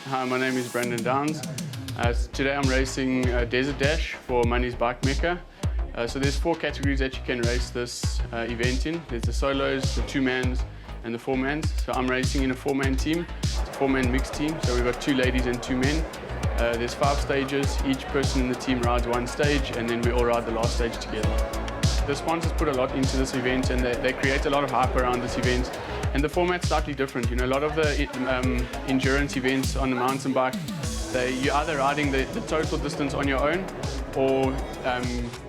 Hi, my name is Brandon Downs. Today I'm racing Desert Dash for Money's Bike Mecca. So there's 4 categories that you can race this event in. There's the solos, the 2-mans and the 4-mans. So I'm racing in a 4-man team. It's a 4-man mixed team, so we've got 2 ladies and 2 men. There's 5 stages. Each person in the team rides 1 stage and then we all ride the last stage together. The sponsors put a lot into this event and they create a lot of hype around this event. And the format's slightly different. You know, a lot of the endurance events on the mountain bike, you're either riding the total distance on your own, or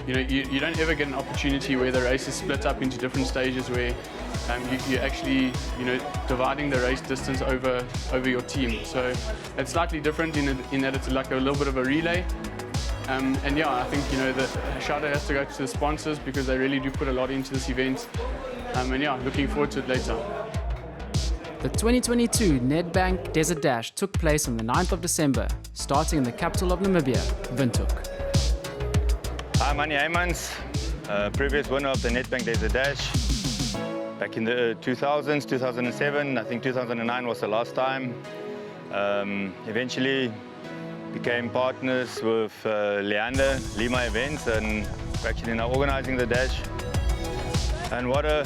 you don't ever get an opportunity where the race is split up into different stages where you're actually dividing the race distance over your team. So it's slightly different in that it's like a little bit of a relay. And yeah, I think the shout out has to go to the sponsors because they really do put a lot into this event. And yeah, looking forward to it later. The 2022 Nedbank Desert Dash took place on the 9th of December, starting in the capital of Namibia, Windhoek. Hi, Manny Heymans, previous winner of the Nedbank Desert Dash. Back in the 2000s, 2007, I think 2009 was the last time. Eventually became partners with Leander, Lima Events, and we're actually now organizing the dash. And what an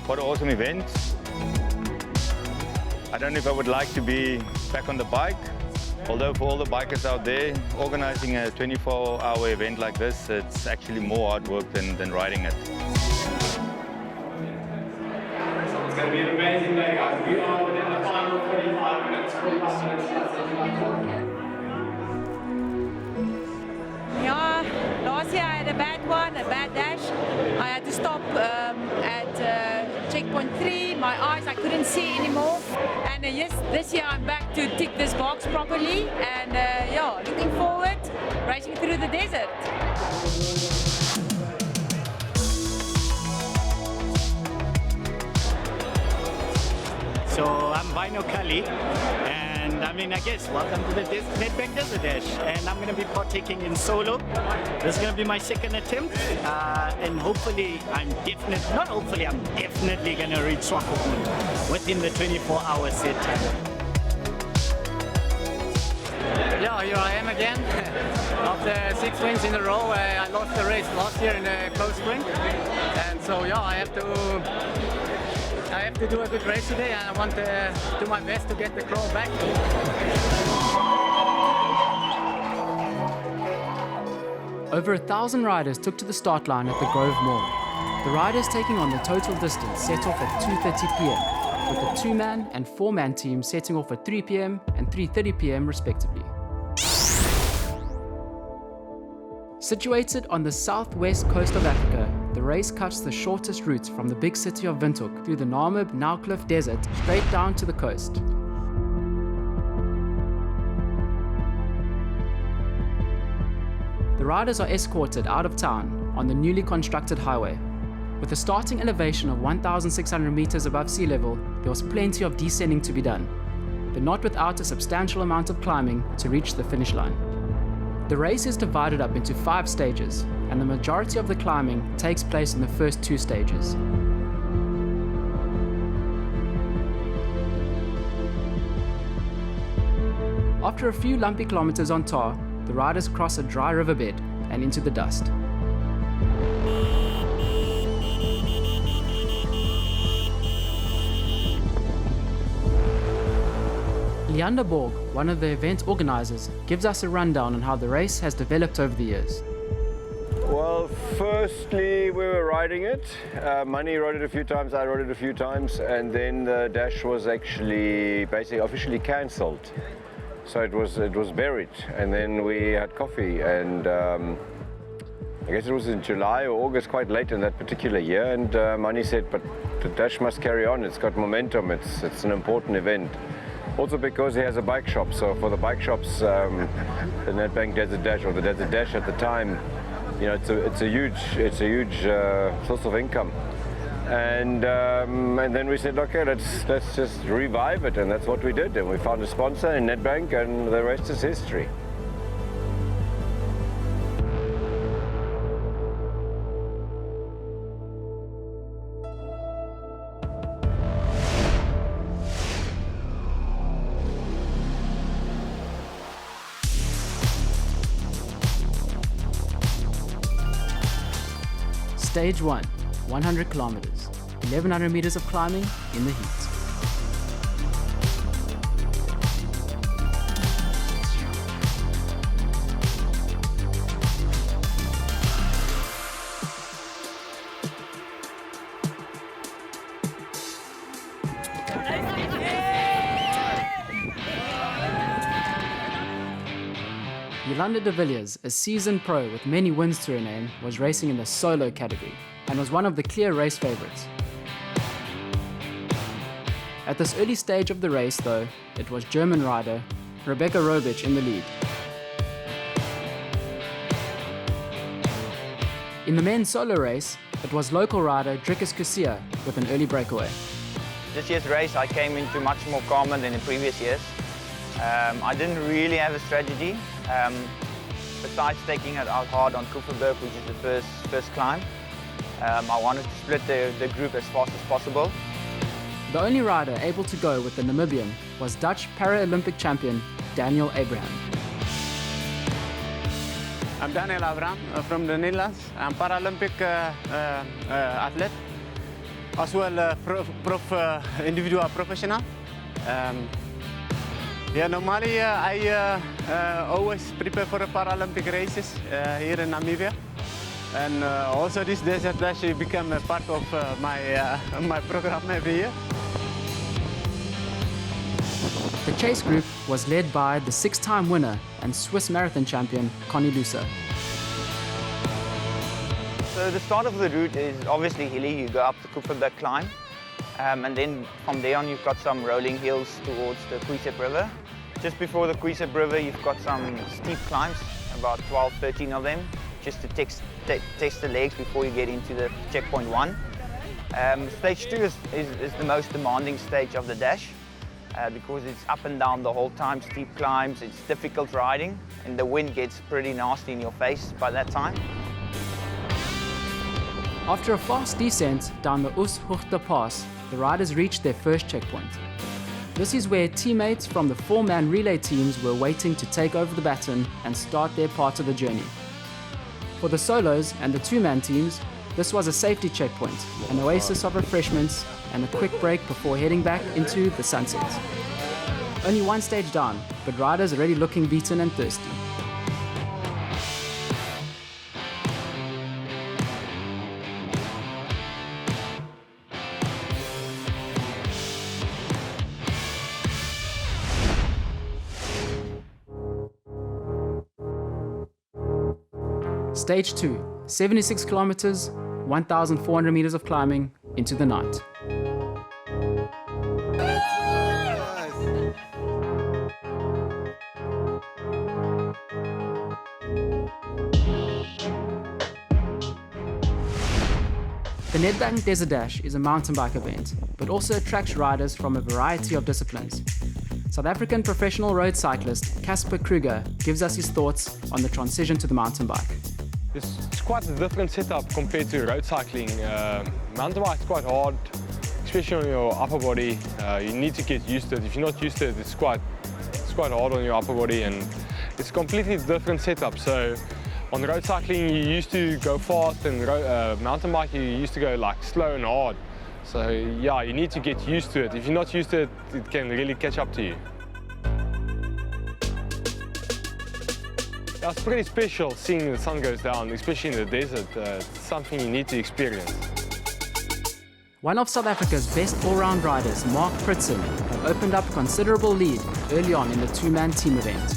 awesome event. I don't know if I would like to be back on the bike, although for all the bikers out there, organizing a 24-hour event like this, it's actually more hard work than riding it. It's going to be an amazing day, guys. We are within the final 45 minutes. Yeah, last year I had a bad dash. I had to stop at checkpoint 3. My eyes, I couldn't see anymore. And yes, this year I'm back to tick this box properly. And yeah, looking forward, racing through the desert. So I'm Vino Kali, and I guess welcome to the Nedbank Desert Dash, and I'm going to be partaking in solo. This is going to be my second attempt, and hopefully I'm definitely going to reach Swakopmund within the 24-hour set. Yeah, here I am again. After 6 wins in a row, I lost the race last year in a close sprint, and so yeah, I have to do a good race today, and I want to do my best to get the crow back. Over 1,000 riders took to the start line at the Grove Mall. The riders taking on the total distance set off at 2:30 p.m, with the 2-man and 4-man teams setting off at 3 p.m. and 3:30 p.m. respectively. Situated on the southwest coast of Africa, the race cuts the shortest route from the big city of Windhoek through the Namib-Naukluft Desert straight down to the coast. The riders are escorted out of town on the newly constructed highway. With a starting elevation of 1,600 meters above sea level, there was plenty of descending to be done, but not without a substantial amount of climbing to reach the finish line. The race is divided up into 5 stages, and the majority of the climbing takes place in the first 2 stages. After a few lumpy kilometers on tar, the riders cross a dry riverbed and into the dust. Leander Borg, one of the event organizers, gives us a rundown on how the race has developed over the years. Well, firstly, we were riding it. Money rode it a few times, I rode it a few times, and then the dash was actually basically officially cancelled. So it was buried, and then we had coffee, and I guess it was in July or August, quite late in that particular year, and Money said, but the dash must carry on, it's got momentum, it's an important event. Also because he has a bike shop, so for the bike shops, the Nedbank Desert Dash, or the Desert Dash at the time, it's a huge source of income. And then we said, okay, let's just revive it, and that's what we did. And we found a sponsor in Nedbank, and the rest is history. Stage 1, 100 kilometers, 1100 meters of climbing in the heat. Yolanda de Villiers, a seasoned pro with many wins to her name, was racing in the solo category and was one of the clear race favourites. At this early stage of the race though, it was German rider Rebecca Robic in the lead. In the men's solo race, it was local rider Drickus Kusia with an early breakaway. This year's race I came into much more calmer than in previous years. I didn't really have a strategy, besides taking it out hard on Koevoorberg, which is the first climb. I wanted to split the group as fast as possible. The only rider able to go with the Namibian was Dutch Paralympic champion Daniel Abraham. I'm Daniel Abraham from the Netherlands. I'm Paralympic athlete, as well individual professional. Normally I always prepare for the Paralympic races here in Namibia. And also this Desert Dash became a part of my program every year. The chase group was led by the 6-time winner and Swiss marathon champion Connie Lusa. So the start of the route is obviously hilly. You go up the Koevoorberg climb, and then from there on you've got some rolling hills towards the Kwiesep River. Just before the Kwiesep River you've got some steep climbs, about 12, 13 of them, just to test the legs before you get into the checkpoint 1. Stage 2 is the most demanding stage of the dash because it's up and down the whole time, steep climbs, it's difficult riding, and the wind gets pretty nasty in your face by that time. After a fast descent down the Oosthoogte Pass, the riders reached their first checkpoint. This is where teammates from the 4-man relay teams were waiting to take over the baton and start their part of the journey. For the solos and the 2-man teams, this was a safety checkpoint, an oasis of refreshments and a quick break before heading back into the sunset. Only one stage down, but riders already looking beaten and thirsty. Stage 2, 76 kilometers, 1,400 meters of climbing into the night. The Nedbank Desert Dash is a mountain bike event, but also attracts riders from a variety of disciplines. South African professional road cyclist Casper Kruger gives us his thoughts on the transition to the mountain bike. It's quite a different setup compared to road cycling. Mountain bike is quite hard, especially on your upper body. You need to get used to it. If you're not used to it, it's quite hard on your upper body, and it's a completely different setup. So on road cycling, you used to go fast, and mountain bike, you used to go like slow and hard. So yeah, you need to get used to it. If you're not used to it, it can really catch up to you. It's pretty special seeing the sun goes down, especially in the desert. It's something you need to experience. One of South Africa's best all-round riders, Mark Pritson, have opened up a considerable lead early on in the 2-man team event.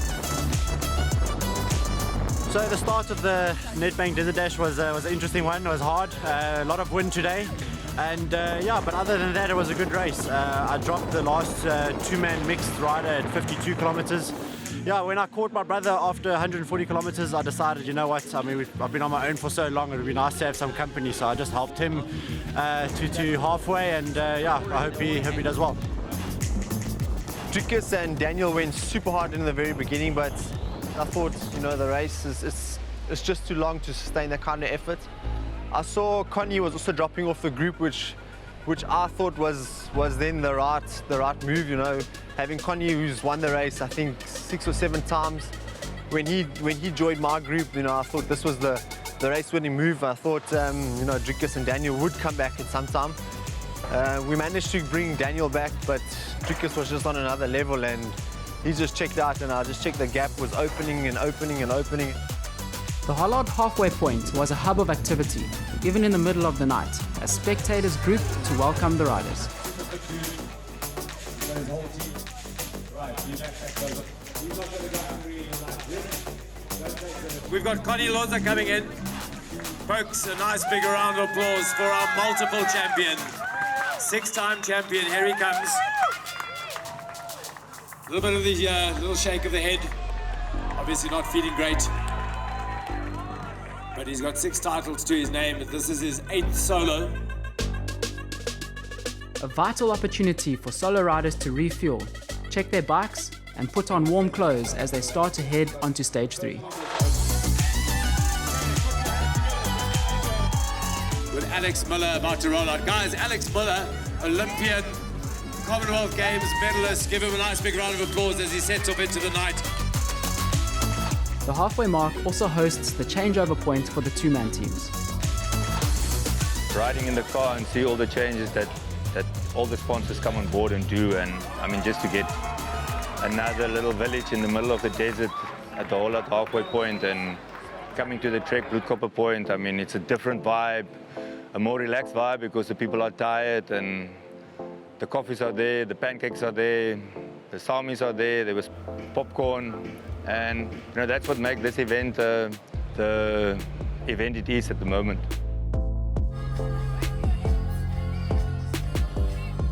So the start of the Nedbank Desert Dash was an interesting one. It was hard, a lot of wind today. And but other than that, it was a good race. I dropped the last 2-man mixed rider at 52 kilometers. Yeah, when I caught my brother after 140 kilometers, I decided, you know what, I mean, I've been on my own for so long, it would be nice to have some company, so I just helped him to halfway, and I hope he does well. Drickus and Daniel went super hard in the very beginning, but I thought, the race it's just too long to sustain that kind of effort. I saw Connie was also dropping off the group, which I thought was then the right move, having Connie, who's won the race I think 6 or 7 times. When he joined my group, I thought this was the the race-winning move. I thought, you know, Dricus and Daniel would come back at some time. We managed to bring Daniel back, but Dricus was just on another level, and he just checked out, and I just checked the gap was opening and opening and opening. The Hollard halfway point was a hub of activity, even in the middle of the night, as spectators grouped to welcome the riders. We've got Connie Loza coming in. Folks, a nice big round of applause for our multiple champion. 6-time champion, here he comes. A little bit of the little shake of the head. Obviously not feeling great. But he's got 6 titles to his name. This is his 8th solo. A vital opportunity for solo riders to refuel, check their bikes, and put on warm clothes as they start to head onto stage 3. With Alex Miller about to roll out. Guys, Alex Miller, Olympian, Commonwealth Games medalist. Give him a nice big round of applause as he sets off into the night. The halfway mark also hosts the changeover point for the two-man teams. Riding in the car and see all the changes that all the sponsors come on board and do, and I mean, just to get another little village in the middle of the desert at the Hollard halfway point and coming to the Trek Bloedkoppe point, I mean, it's a different vibe, a more relaxed vibe because the people are tired and the coffees are there, the pancakes are there, the salmis are there was popcorn, and you know, that's what makes this event the event it is at the moment.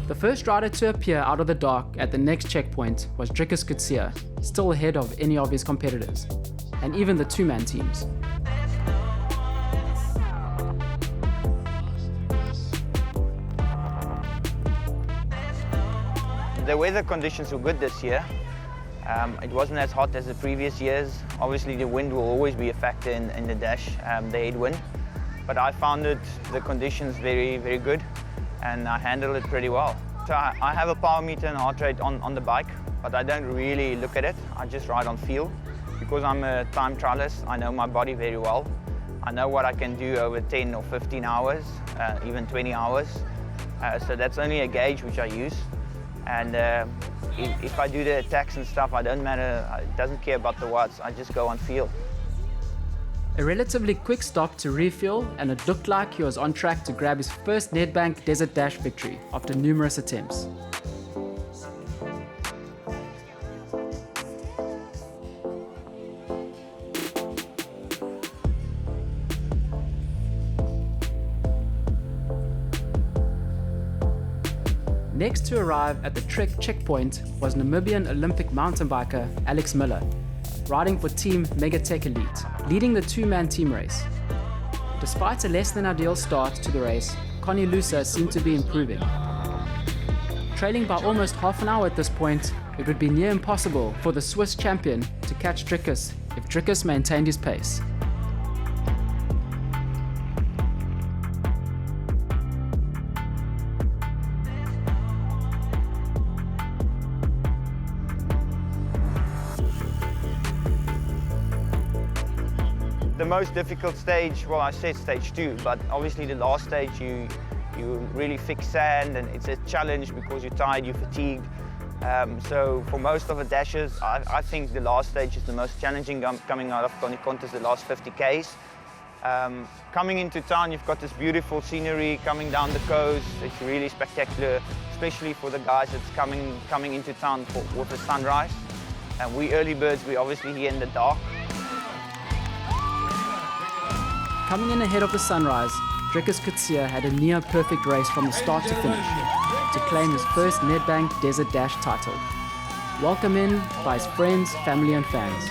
The first rider to appear out of the dark at the next checkpoint was Dricus Coetzee, still ahead of any of his competitors, and even the two-man teams. The weather conditions were good this year. It wasn't as hot as the previous years. Obviously the wind will always be a factor in the dash, the headwind. But I found the conditions very, very good, and I handled it pretty well. So I have a power meter and heart rate on the bike, but I don't really look at it. I just ride on feel. Because I'm a time trialist, I know my body very well. I know what I can do over 10 or 15 hours, even 20 hours. So that's only a gauge which I use. And if I do the attacks and stuff, it doesn't care about the watts, I just go on feel. A relatively quick stop to refuel, and it looked like he was on track to grab his first Nedbank Desert Dash victory after numerous attempts. Next to arrive at the Trek checkpoint was Namibian Olympic mountain biker Alex Miller, riding for Team Megatech Elite, leading the two-man team race. Despite a less than ideal start to the race, Connie Loza seemed to be improving. Trailing by almost half an hour at this point, it would be near impossible for the Swiss champion to catch Dricus if Dricus maintained his pace. The most difficult stage, well, I said stage 2, but obviously the last stage you really fix sand, and it's a challenge because you're tired, you're fatigued. So for most of the dashes, I think the last stage is the most challenging coming out of Konekontas, the last 50 Ks. Coming into town, you've got this beautiful scenery coming down the coast. It's really spectacular, especially for the guys that's coming into town with the sunrise. And we early birds, we're obviously here in the dark. Coming in ahead of the sunrise, Dricus Coetzee had a near-perfect race from the start to finish to claim his first Nedbank Desert Dash title. Welcomed in by his friends, family and fans.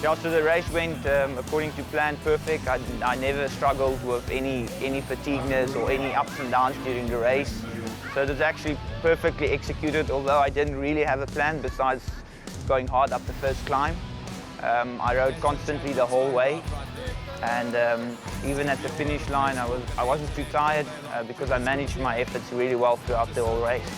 Yeah, so the race went according to plan, perfect. I never struggled with any fatigueness or any ups and downs during the race. So it was actually perfectly executed, although I didn't really have a plan besides going hard up the first climb. I rode constantly the whole way, and even at the finish line I wasn't too tired because I managed my efforts really well throughout the whole race.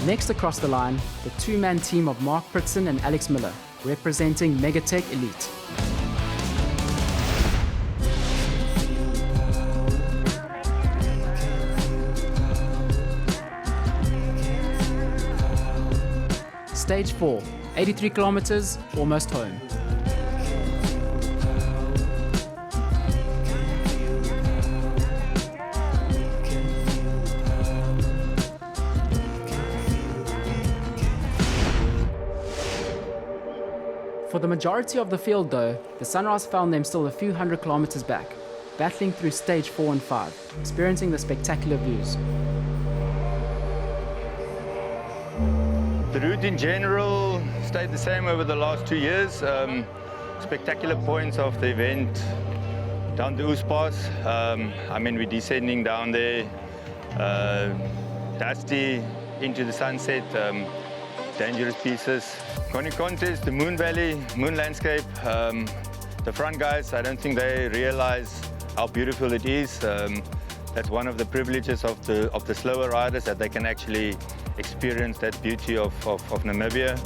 Next across the line, the two-man team of Mark Pritson and Alex Miller, representing Megatech Elite. Stage 4, 83 kilometers, almost home. For the majority of the field though, the sunrise found them still a few hundred kilometers back, battling through stage 4 and 5, experiencing the spectacular views. The route in general stayed the same over the last 2 years. Spectacular points of the event down the Oostpass. I mean, we're descending down there, dusty into the sunset, dangerous pieces. Connie Contest, the Moon Valley, Moon Landscape. The front guys, I don't think they realize how beautiful it is. That's one of the privileges of the slower riders, that they can actually experience that beauty of Namibia.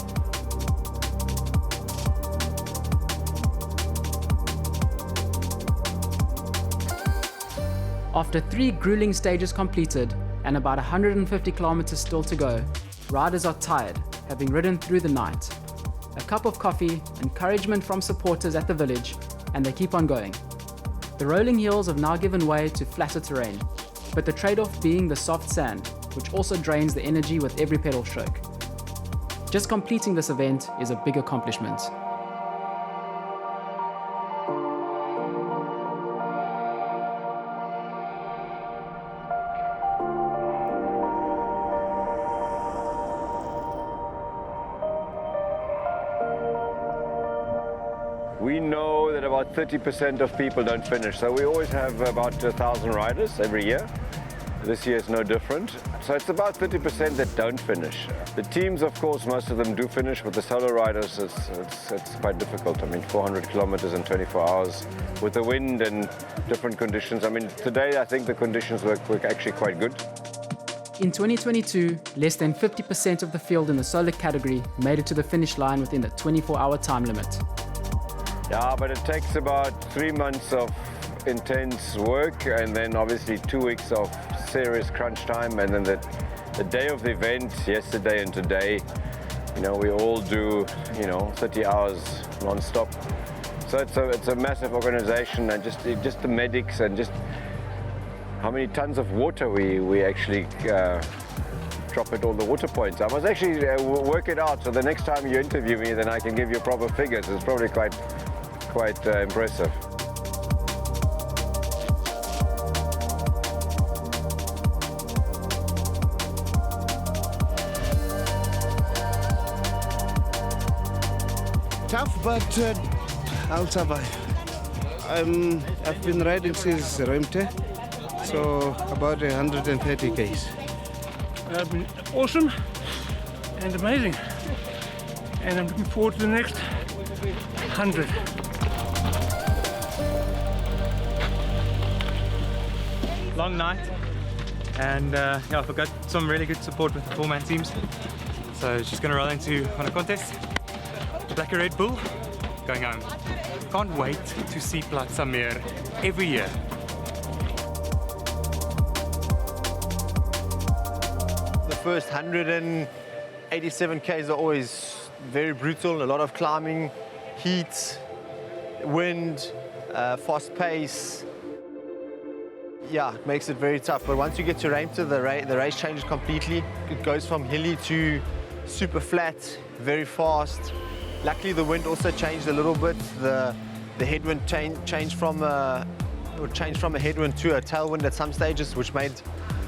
After 3 grueling stages completed and about 150 kilometers still to go, riders are tired, having ridden through the night. A cup of coffee, encouragement from supporters at the village, and they keep on going. The rolling hills have now given way to flatter terrain, but the trade-off being the soft sand, which also drains the energy with every pedal stroke. Just completing this event is a big accomplishment. We know that about 30% of people don't finish, so we always have about 1,000 riders every year. This year is no different. So it's about 30% that don't finish. The teams, of course, most of them do finish, but the solo riders, it's quite difficult. I mean, 400 kilometers in 24 hours with the wind and different conditions. I mean, today I think the conditions were actually quite good. In 2022, less than 50% of the field in the solo category made it to the finish line within the 24-hour time limit. Yeah, but it takes about 3 months of intense work and then obviously 2 weeks of serious crunch time, and then the day of the event, yesterday and today, you know, we all do, 30 hours non-stop. So it's a massive organization, and just the medics and just how many tons of water we actually drop at all the water points. I must actually work it out, so the next time you interview me, then I can give you proper figures. It's probably quite impressive. Tough, but I'll survive. I've been riding since Remte, so about 130 Ks. It's been awesome and amazing, and I'm looking forward to the next 100. Long night, and yeah, I got some really good support with the 4-man teams. So just gonna roll into on a contest. Black and Red Bull, going home. Can't wait to see Plaza Meer every year. The first 187 Ks are always very brutal, a lot of climbing, heat, wind, fast pace. Yeah, it makes it very tough. But once you get to Remte, the race changes completely. It goes from hilly to super flat, very fast. Luckily, the wind also changed a little bit. The headwind changed from a headwind to a tailwind at some stages, which made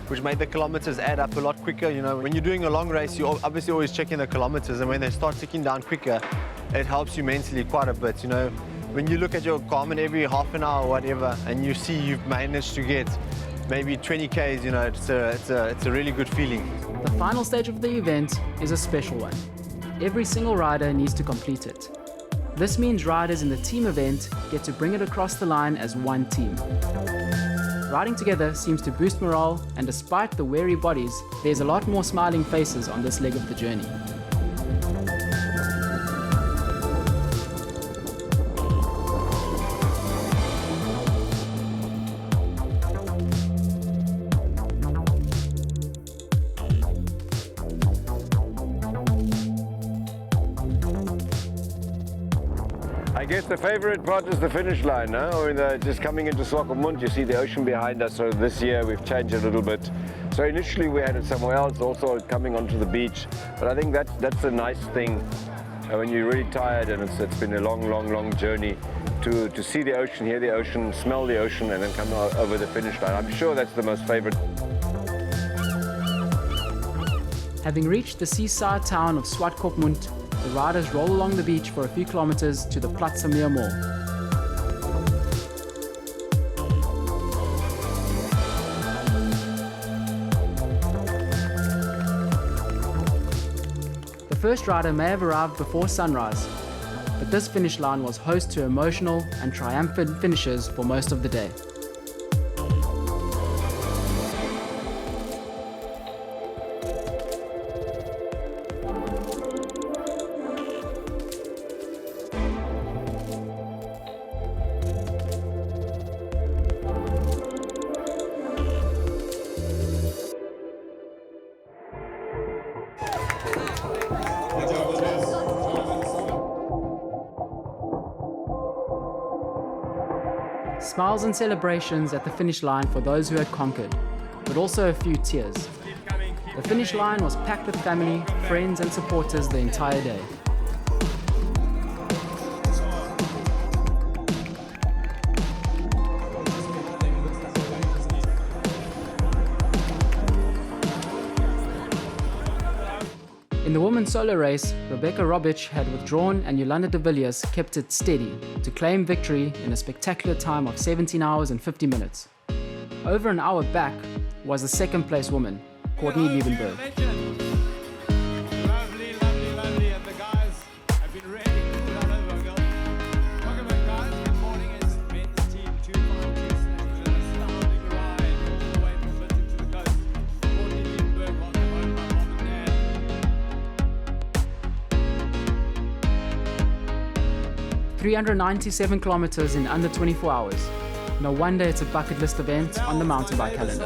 the kilometers add up a lot quicker. You know, when you're doing a long race, you're obviously always checking the kilometers, and when they start ticking down quicker, it helps you mentally quite a bit. You know, when you look at your Garmin every half an hour or whatever, and you see you've managed to get maybe 20 Ks, you know, it's a really good feeling. The final stage of the event is a special one. Every single rider needs to complete it. This means riders in the team event get to bring it across the line as one team. Riding together seems to boost morale, and despite the weary bodies, there's a lot more smiling faces on this leg of the journey. I guess the favorite part is the finish line, no? Or just coming into Swakopmund, you see the ocean behind us. So this year we've changed a little bit. So initially we had it somewhere else, also coming onto the beach. But I think that's a nice thing when you're really tired and it's been a long journey to see the ocean, hear the ocean, smell the ocean, and then come over the finish line. I'm sure that's the most favorite. Having reached the seaside town of Swakopmund, the riders roll along the beach for a few kilometers to the Platse Meer Mall. The first rider may have arrived before sunrise, but this finish line was host to emotional and triumphant finishes for most of the day. Smiles and celebrations at the finish line for those who had conquered, but also a few tears. The finish line was packed with family, friends and supporters the entire day. In the women's solo race, Rebecca Robic had withdrawn and Yolanda de Villiers kept it steady to claim victory in a spectacular time of 17 hours and 50 minutes. Over an hour back was the second place woman, Courtney Liebenberg. ...397 kilometers in under 24 hours. No wonder it's a bucket list event on the mountain bike calendar.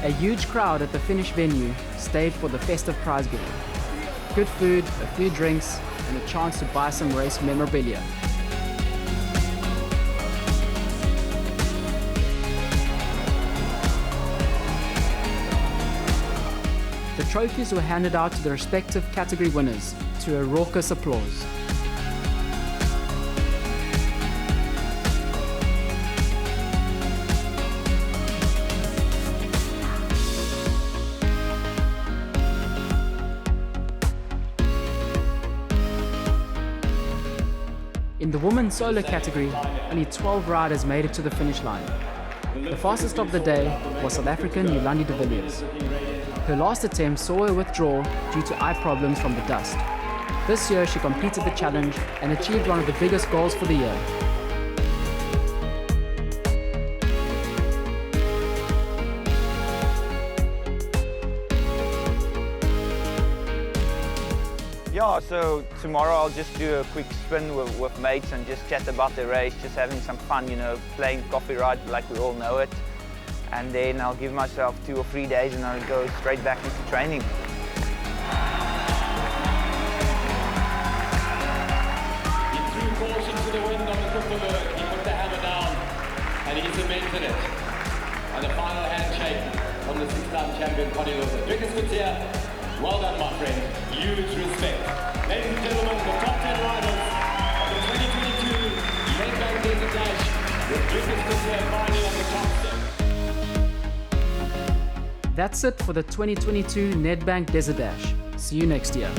A huge crowd at the finish venue stayed for the festive prize giving. Good food, a few drinks, and a chance to buy some race memorabilia. The trophies were handed out to the respective category winners to a raucous applause. In the women's solo category, only 12 riders made it to the finish line. The fastest of the day was South African Yolanda de Villiers. Her last attempt saw her withdraw due to eye problems from the dust. This year she completed the challenge and achieved one of the biggest goals for the year. Yeah, so tomorrow I'll just do a quick spin with mates and just chat about the race, just having some fun, you know, playing coffee ride like we all know it. And then I'll give myself 2 or 3 days and I'll go straight back into training. He threw caution to the wind on the Kupferberg. He put the hammer down and he cemented it. And the final handshake from the 6-time champion, Connie Wilson. Vickers Kutsia, well done, my friend. Huge respect. Ladies and gentlemen, the top 10 riders of the 2022 Nedbank Desert Dash with Vickers Kutsia finally on the top step. That's it for the 2022 Nedbank Desert Dash. See you next year.